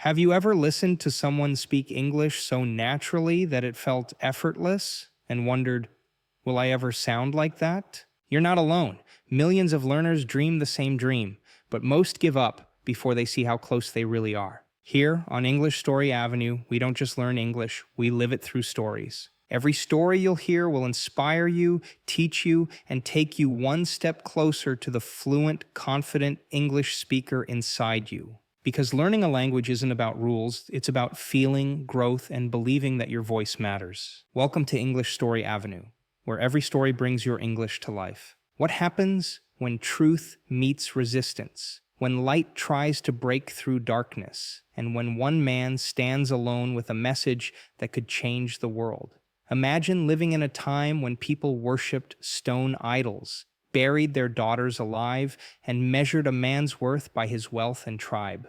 Have you ever listened to someone speak English so naturally that it felt effortless and wondered, will I ever sound like that? You're not alone. Millions of learners dream the same dream, but most give up before they see how close they really are. Here on English Story Avenue, we don't just learn English, we live it through stories. Every story you'll hear will inspire you, teach you, and take you one step closer to the fluent, confident English speaker inside you. Because learning a language isn't about rules, it's about feeling, growth, and believing that your voice matters. Welcome to English Story Avenue, where every story brings your English to life. What happens when truth meets resistance? When light tries to break through darkness, and when one man stands alone with a message that could change the world? Imagine living in a time when people worshipped stone idols, buried their daughters alive, and measured a man's worth by his wealth and tribe.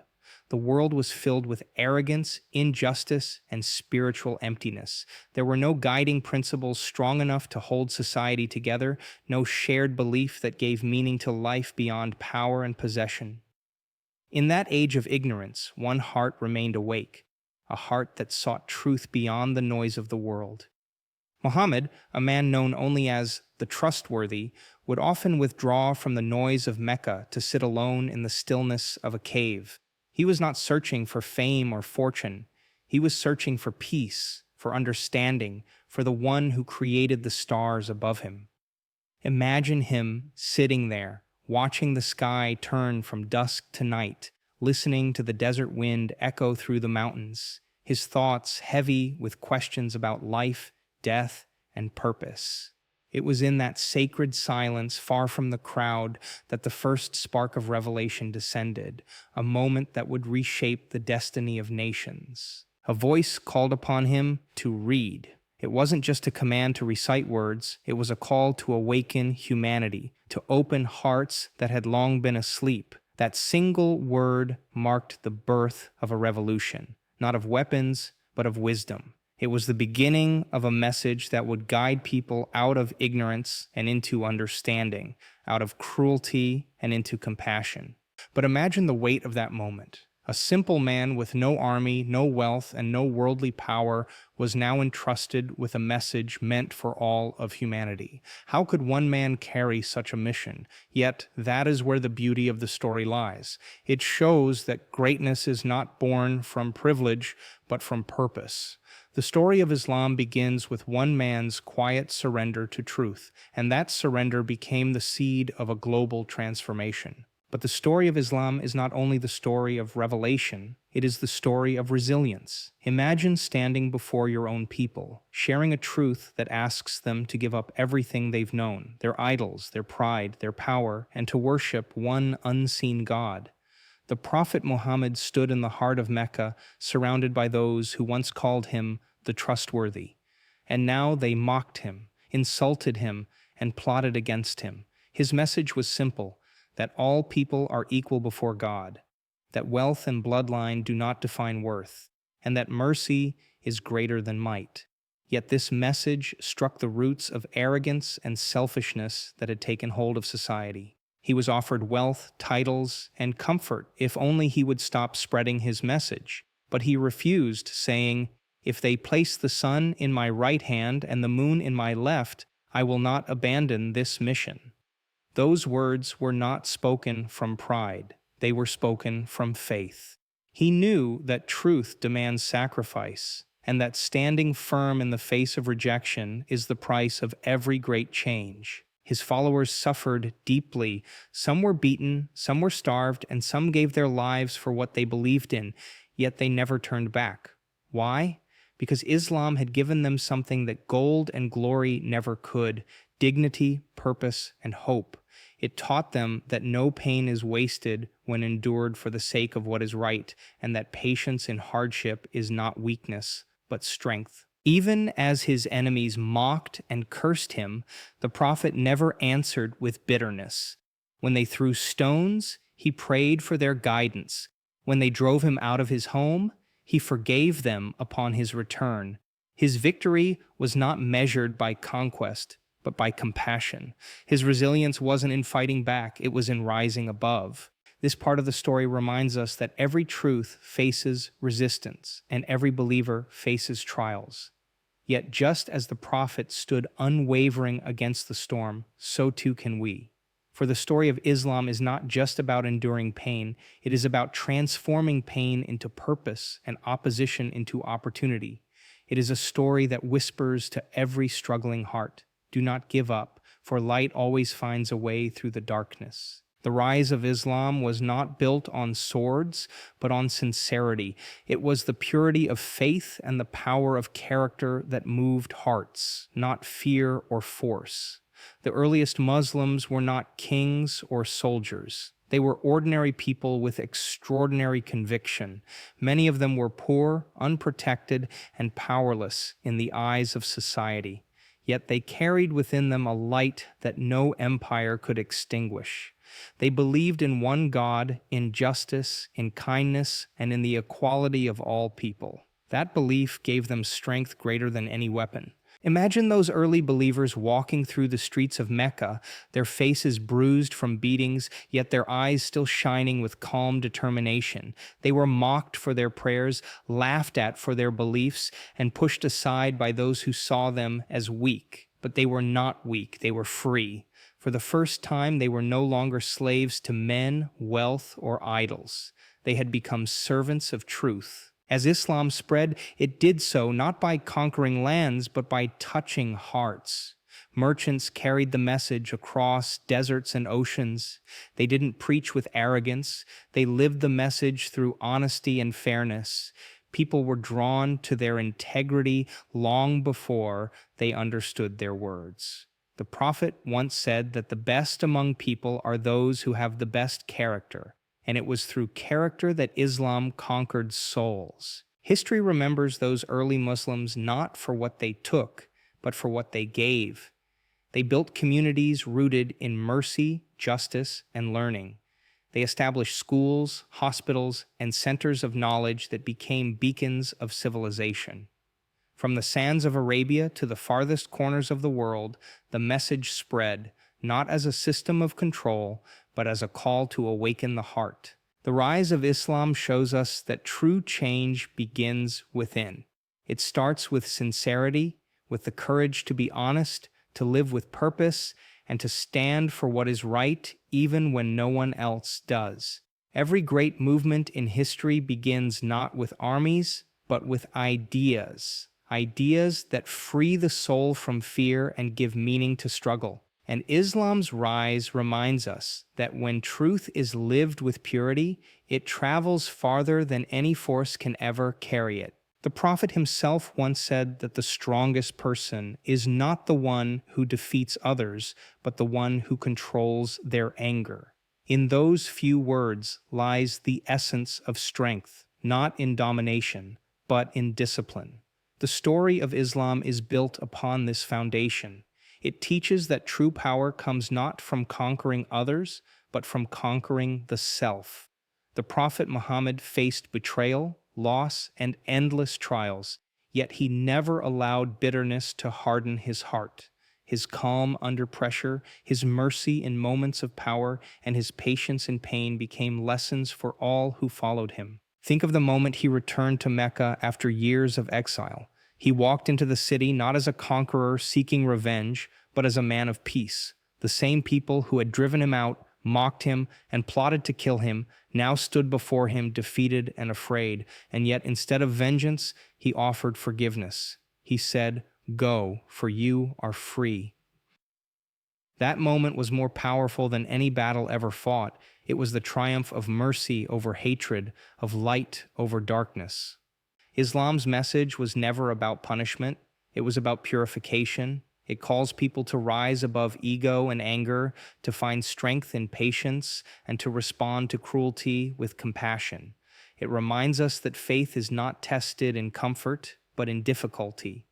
The world was filled with arrogance, injustice, and spiritual emptiness. There were no guiding principles strong enough to hold society together, no shared belief that gave meaning to life beyond power and possession. In that age of ignorance, one heart remained awake, a heart that sought truth beyond the noise of the world. Muhammad, a man known only as the Trustworthy, would often withdraw from the noise of Mecca to sit alone in the stillness of a cave. He was not searching for fame or fortune. He was searching for peace, for understanding, for the one who created the stars above him. Imagine him sitting there, watching the sky turn from dusk to night, listening to the desert wind echo through the mountains, his thoughts heavy with questions about life, death, and purpose. It was in that sacred silence, far from the crowd, that the first spark of revelation descended, a moment that would reshape the destiny of nations. A voice called upon him to read. It wasn't just a command to recite words, it was a call to awaken humanity, to open hearts that had long been asleep. That single word marked the birth of a revolution, not of weapons, but of wisdom. It was the beginning of a message that would guide people out of ignorance and into understanding, out of cruelty and into compassion. But imagine the weight of that moment. A simple man with no army, no wealth, and no worldly power was now entrusted with a message meant for all of humanity. How could one man carry such a mission? Yet that is where the beauty of the story lies. It shows that greatness is not born from privilege, but from purpose. The story of Islam begins with one man's quiet surrender to truth, and that surrender became the seed of a global transformation. But the story of Islam is not only the story of revelation, it is the story of resilience. Imagine standing before your own people, sharing a truth that asks them to give up everything they've known, their idols, their pride, their power, and to worship one unseen God. The Prophet Muhammad stood in the heart of Mecca, surrounded by those who once called him the Trustworthy. And now they mocked him, insulted him, and plotted against him. His message was simple: that all people are equal before God, that wealth and bloodline do not define worth, and that mercy is greater than might. Yet this message struck the roots of arrogance and selfishness that had taken hold of society. He was offered wealth, titles, and comfort if only he would stop spreading his message. But he refused, saying, "If they place the sun in my right hand and the moon in my left, I will not abandon this mission." Those words were not spoken from pride. They were spoken from faith. He knew that truth demands sacrifice, and that standing firm in the face of rejection is the price of every great change. His followers suffered deeply. Some were beaten, some were starved, and some gave their lives for what they believed in, yet they never turned back. Why? Because Islam had given them something that gold and glory never could: dignity, purpose, and hope. It taught them that no pain is wasted when endured for the sake of what is right, and that patience in hardship is not weakness, but strength. Even as his enemies mocked and cursed him, the prophet never answered with bitterness. When they threw stones, he prayed for their guidance. When they drove him out of his home, he forgave them upon his return. His victory was not measured by conquest, but by compassion. His resilience wasn't in fighting back, it was in rising above. This part of the story reminds us that every truth faces resistance and every believer faces trials. Yet just as the prophet stood unwavering against the storm, so too can we. For the story of Islam is not just about enduring pain, it is about transforming pain into purpose and opposition into opportunity. It is a story that whispers to every struggling heart, "Do not give up, for light always finds a way through the darkness." The rise of Islam was not built on swords, but on sincerity. It was the purity of faith and the power of character that moved hearts, not fear or force. The earliest Muslims were not kings or soldiers. They were ordinary people with extraordinary conviction. Many of them were poor, unprotected, and powerless in the eyes of society. Yet they carried within them a light that no empire could extinguish. They believed in one God, in justice, in kindness, and in the equality of all people. That belief gave them strength greater than any weapon. Imagine those early believers walking through the streets of Mecca, their faces bruised from beatings, yet their eyes still shining with calm determination. They were mocked for their prayers, laughed at for their beliefs, and pushed aside by those who saw them as weak. But they were not weak, they were free. For the first time, they were no longer slaves to men, wealth, or idols. They had become servants of truth. As Islam spread, it did so not by conquering lands, but by touching hearts. Merchants carried the message across deserts and oceans. They didn't preach with arrogance. They lived the message through honesty and fairness. People were drawn to their integrity long before they understood their words. The prophet once said that the best among people are those who have the best character, and it was through character that Islam conquered souls. History remembers those early Muslims not for what they took, but for what they gave. They built communities rooted in mercy, justice, and learning. They established schools, hospitals, and centers of knowledge that became beacons of civilization. From the sands of Arabia to the farthest corners of the world, the message spread, not as a system of control, but as a call to awaken the heart. The rise of Islam shows us that true change begins within. It starts with sincerity, with the courage to be honest, to live with purpose, and to stand for what is right even when no one else does. Every great movement in history begins not with armies, but with ideas. Ideas that free the soul from fear and give meaning to struggle. And Islam's rise reminds us that when truth is lived with purity, it travels farther than any force can ever carry it. The Prophet himself once said that the strongest person is not the one who defeats others, but the one who controls their anger. In those few words lies the essence of strength, not in domination, but in discipline. The story of Islam is built upon this foundation. It teaches that true power comes not from conquering others, but from conquering the self. The Prophet Muhammad faced betrayal, loss, and endless trials, yet he never allowed bitterness to harden his heart. His calm under pressure, his mercy in moments of power, and his patience in pain became lessons for all who followed him. Think of the moment he returned to Mecca after years of exile. He walked into the city not as a conqueror seeking revenge, but as a man of peace. The same people who had driven him out, mocked him, and plotted to kill him, now stood before him defeated and afraid, and yet instead of vengeance, he offered forgiveness. He said, "Go, for you are free." That moment was more powerful than any battle ever fought. It was the triumph of mercy over hatred, of light over darkness. Islam's message was never about punishment. It was about purification. It calls people to rise above ego and anger, to find strength in patience, and to respond to cruelty with compassion. It reminds us that faith is not tested in comfort, but in difficulty.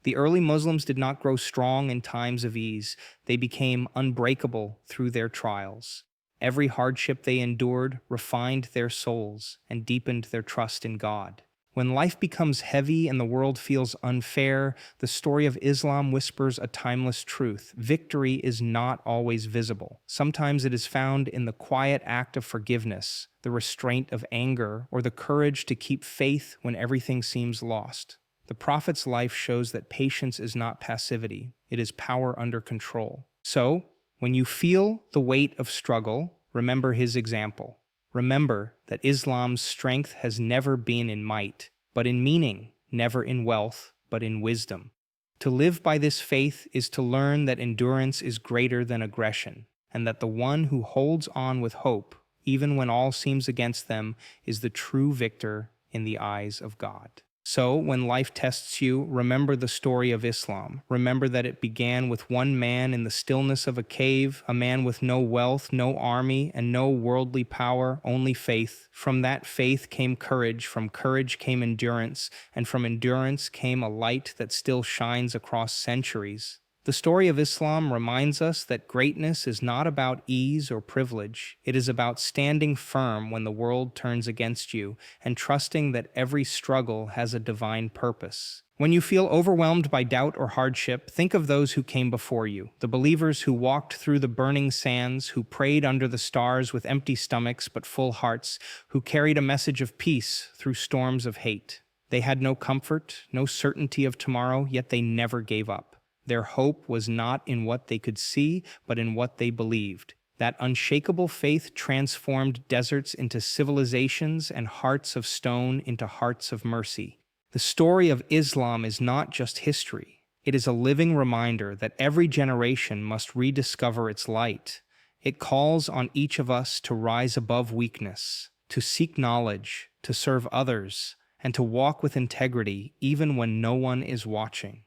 The early Muslims did not grow strong in times of ease. They became unbreakable through their trials. Every hardship they endured refined their souls and deepened their trust in God. When life becomes heavy and the world feels unfair, the story of Islam whispers a timeless truth. Victory is not always visible. Sometimes it is found in the quiet act of forgiveness, the restraint of anger, or the courage to keep faith when everything seems lost. The Prophet's life shows that patience is not passivity, it is power under control. So, when you feel the weight of struggle, remember his example. Remember that Islam's strength has never been in might, but in meaning, never in wealth, but in wisdom. To live by this faith is to learn that endurance is greater than aggression, and that the one who holds on with hope, even when all seems against them, is the true victor in the eyes of God. So, when life tests you, remember the story of Islam. Remember that it began with one man in the stillness of a cave, a man with no wealth, no army, and no worldly power, only faith. From that faith came courage, from courage came endurance, and from endurance came a light that still shines across centuries. The story of Islam reminds us that greatness is not about ease or privilege. It is about standing firm when the world turns against you and trusting that every struggle has a divine purpose. When you feel overwhelmed by doubt or hardship, think of those who came before you, the believers who walked through the burning sands, who prayed under the stars with empty stomachs but full hearts, who carried a message of peace through storms of hate. They had no comfort, no certainty of tomorrow, yet they never gave up. Their hope was not in what they could see, but in what they believed. That unshakable faith transformed deserts into civilizations and hearts of stone into hearts of mercy. The story of Islam is not just history. It is a living reminder that every generation must rediscover its light. It calls on each of us to rise above weakness, to seek knowledge, to serve others, and to walk with integrity even when no one is watching.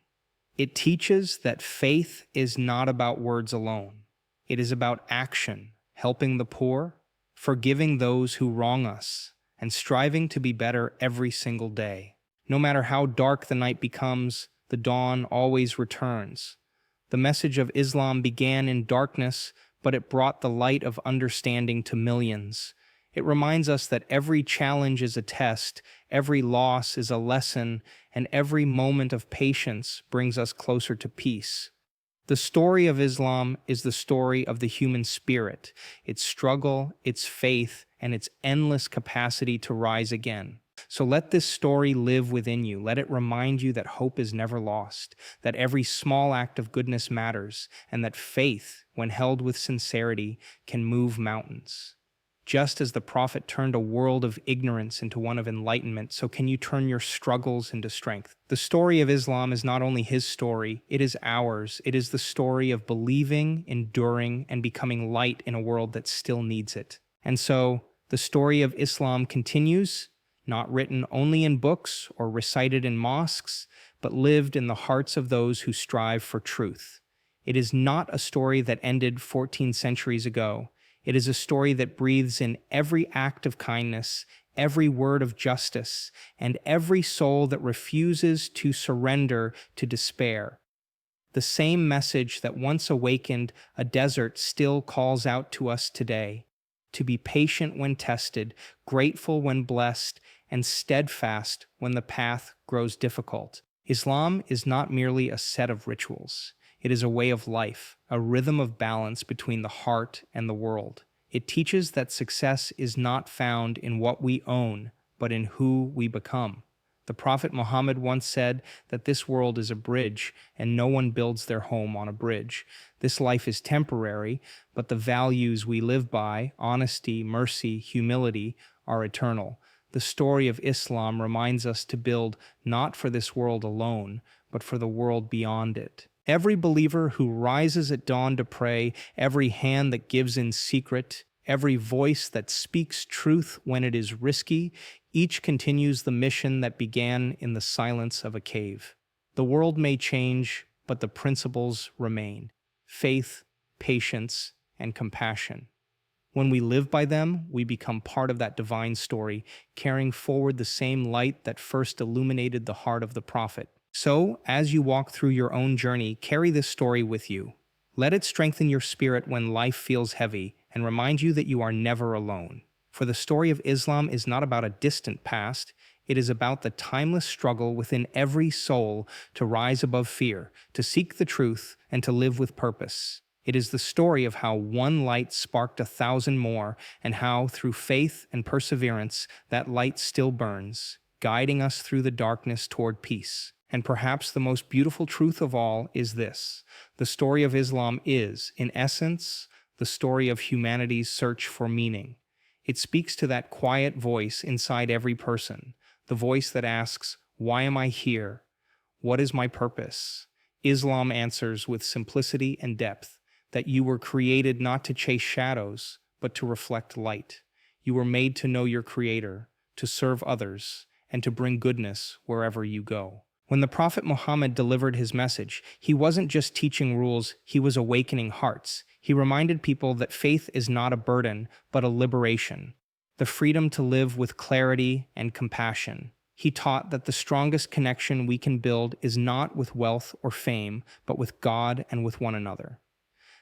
It teaches that faith is not about words alone. It is about action, helping the poor, forgiving those who wrong us, and striving to be better every single day. No matter how dark the night becomes, the dawn always returns. The message of Islam began in darkness, but it brought the light of understanding to millions. It reminds us that every challenge is a test, every loss is a lesson, and every moment of patience brings us closer to peace. The story of Islam is the story of the human spirit, its struggle, its faith, and its endless capacity to rise again. So let this story live within you. Let it remind you that hope is never lost, that every small act of goodness matters, and that faith, when held with sincerity, can move mountains. Just as the Prophet turned a world of ignorance into one of enlightenment, so can you turn your struggles into strength. The story of Islam is not only his story, it is ours. It is the story of believing, enduring, and becoming light in a world that still needs it. And so, the story of Islam continues, not written only in books or recited in mosques, but lived in the hearts of those who strive for truth. It is not a story that ended 14 centuries ago. It is a story that breathes in every act of kindness, every word of justice, and every soul that refuses to surrender to despair. The same message that once awakened a desert still calls out to us today, to be patient when tested, grateful when blessed, and steadfast when the path grows difficult. Islam is not merely a set of rituals. It is a way of life, a rhythm of balance between the heart and the world. It teaches that success is not found in what we own, but in who we become. The Prophet Muhammad once said that this world is a bridge, and no one builds their home on a bridge. This life is temporary, but the values we live by, honesty, mercy, humility, are eternal. The story of Islam reminds us to build not for this world alone, but for the world beyond it. Every believer who rises at dawn to pray, every hand that gives in secret, every voice that speaks truth when it is risky, each continues the mission that began in the silence of a cave. The world may change, but the principles remain: faith, patience, and compassion. When we live by them, we become part of that divine story, carrying forward the same light that first illuminated the heart of the Prophet. So, as you walk through your own journey, carry this story with you. Let it strengthen your spirit when life feels heavy and remind you that you are never alone. For the story of Islam is not about a distant past, It is about the timeless struggle within every soul to rise above fear, to seek the truth, and to live with purpose. It is the story of how one light sparked 1,000 more, and how, through faith and perseverance, that light still burns, guiding us through the darkness toward peace. And perhaps the most beautiful truth of all is this: the story of Islam is, in essence, the story of humanity's search for meaning. It speaks to that quiet voice inside every person, the voice that asks, "Why am I here? What is my purpose?" Islam answers with simplicity and depth that you were created not to chase shadows, but to reflect light. You were made to know your Creator, to serve others, and to bring goodness wherever you go. When the Prophet Muhammad delivered his message, he wasn't just teaching rules, he was awakening hearts. He reminded people that faith is not a burden, but a liberation, the freedom to live with clarity and compassion. He taught that the strongest connection we can build is not with wealth or fame, but with God and with one another.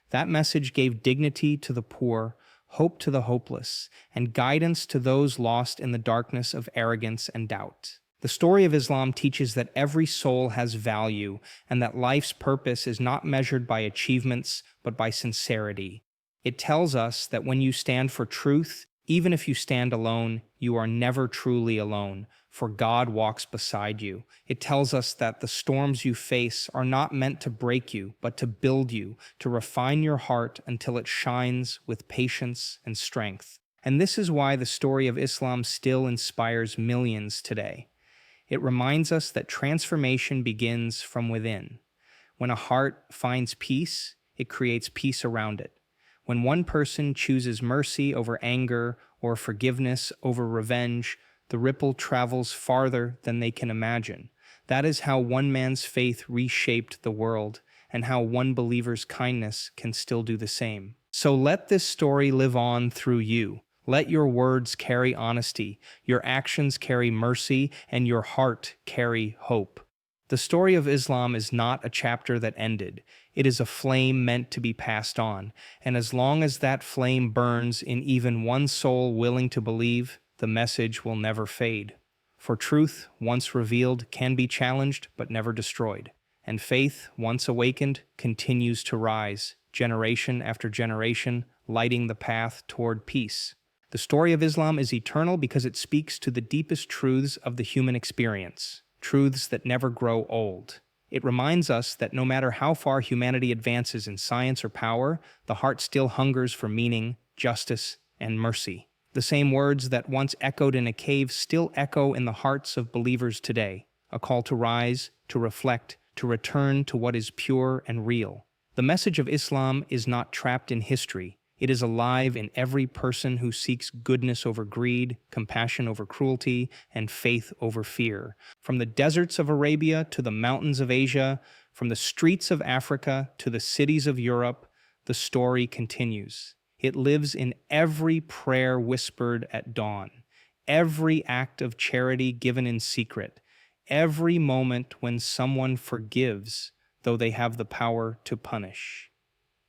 That message gave dignity to the poor, hope to the hopeless, and guidance to those lost in the darkness of arrogance and doubt. The story of Islam teaches that every soul has value and that life's purpose is not measured by achievements, but by sincerity. It tells us that when you stand for truth, even if you stand alone, you are never truly alone, for God walks beside you. It tells us that the storms you face are not meant to break you, but to build you, to refine your heart until it shines with patience and strength. And this is why the story of Islam still inspires millions today. It reminds us that transformation begins from within. When a heart finds peace, it creates peace around it. When one person chooses mercy over anger or forgiveness over revenge, the ripple travels farther than they can imagine. That is how one man's faith reshaped the world, and how one believer's kindness can still do the same. So let this story live on through you. Let your words carry honesty, your actions carry mercy, and your heart carry hope. The story of Islam is not a chapter that ended. It is a flame meant to be passed on, and as long as that flame burns in even one soul willing to believe, the message will never fade. For truth, once revealed, can be challenged but never destroyed. And faith, once awakened, continues to rise, generation after generation, lighting the path toward peace. The story of Islam is eternal because it speaks to the deepest truths of the human experience, truths that never grow old. It reminds us that no matter how far humanity advances in science or power, the heart still hungers for meaning, justice, and mercy. The same words that once echoed in a cave still echo in the hearts of believers today, a call to rise, to reflect, to return to what is pure and real. The message of Islam is not trapped in history. It is alive in every person who seeks goodness over greed, compassion over cruelty, and faith over fear. From the deserts of Arabia to the mountains of Asia, from the streets of Africa to the cities of Europe, the story continues. It lives in every prayer whispered at dawn, every act of charity given in secret, every moment when someone forgives, though they have the power to punish.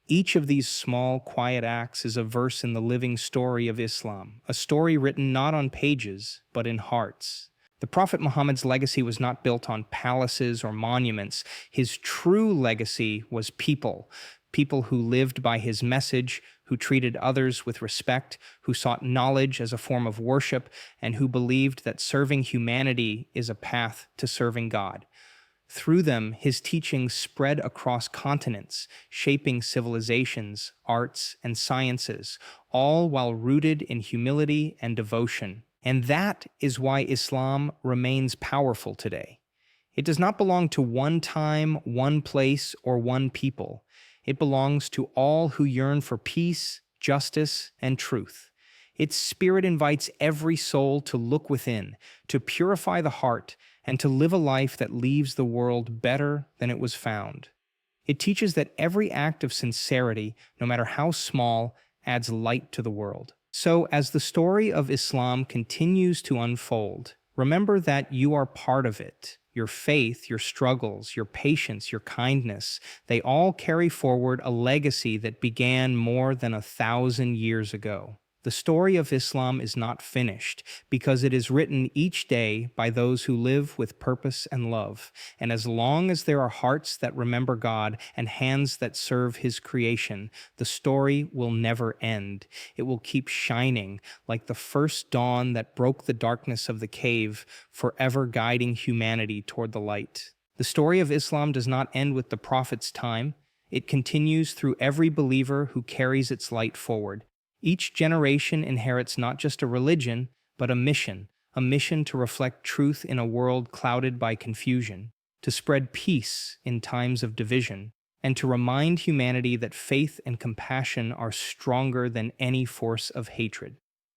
Each of these small, quiet acts is a verse in the living story of Islam, a story written not on pages, but in hearts. The Prophet Muhammad's legacy was not built on palaces or monuments. His true legacy was people who lived by his message, who treated others with respect, who sought knowledge as a form of worship, and who believed that serving humanity is a path to serving God. Through them, his teachings spread across continents, shaping civilizations, arts, and sciences, all while rooted in humility and devotion. And that is why Islam remains powerful today. It does not belong to one time, one place, or one people. It belongs to all who yearn for peace, justice, and truth. Its spirit invites every soul to look within, to purify the heart, and to live a life that leaves the world better than it was found. It teaches that every act of sincerity, no matter how small, adds light to the world. So, as the story of Islam continues to unfold, remember that you are part of it. Your faith, your struggles, your patience, your kindness, they all carry forward a legacy that began more than 1,000 years ago. The story of Islam is not finished because it is written each day by those who live with purpose and love. And as long as there are hearts that remember God and hands that serve His creation, the story will never end. It will keep shining like the first dawn that broke the darkness of the cave, forever guiding humanity toward the light. The story of Islam does not end with the Prophet's time. It continues through every believer who carries its light forward. Each generation inherits not just a religion, but a mission to reflect truth in a world clouded by confusion, to spread peace in times of division, and to remind humanity that faith and compassion are stronger than any force of hatred.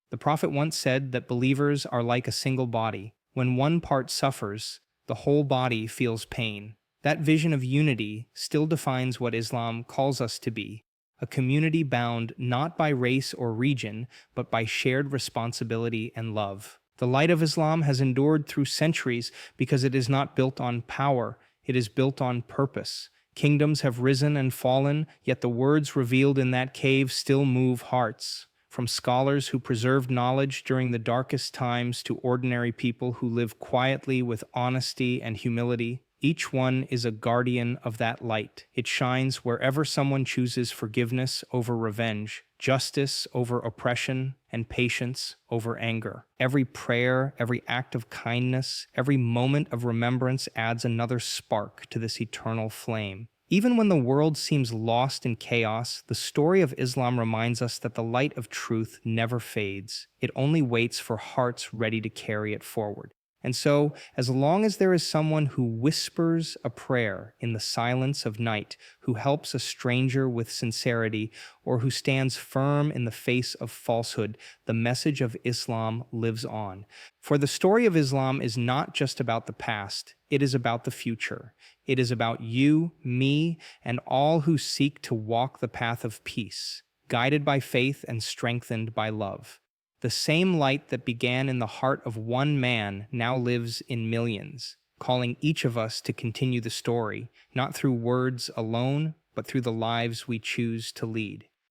The Prophet once said that believers are like a single body. When one part suffers, the whole body feels pain. That vision of unity still defines what Islam calls us to be, a community bound not by race or region, but by shared responsibility and love. The light of Islam has endured through centuries because it is not built on power, it is built on purpose. Kingdoms have risen and fallen, yet the words revealed in that cave still move hearts. From scholars who preserved knowledge during the darkest times to ordinary people who live quietly with honesty and humility, each one is a guardian of that light. It shines wherever someone chooses forgiveness over revenge, justice over oppression, and patience over anger. Every prayer, every act of kindness, every moment of remembrance adds another spark to this eternal flame. Even when the world seems lost in chaos, the story of Islam reminds us that the light of truth never fades. It only waits for hearts ready to carry it forward. And so, as long as there is someone who whispers a prayer in the silence of night, who helps a stranger with sincerity, or who stands firm in the face of falsehood, the message of Islam lives on. For the story of Islam is not just about the past, it is about the future. It is about you, me, and all who seek to walk the path of peace, guided by faith and strengthened by love. The same light that began in the heart of one man now lives in millions, calling each of us to continue the story, not through words alone, but through the lives we choose to lead.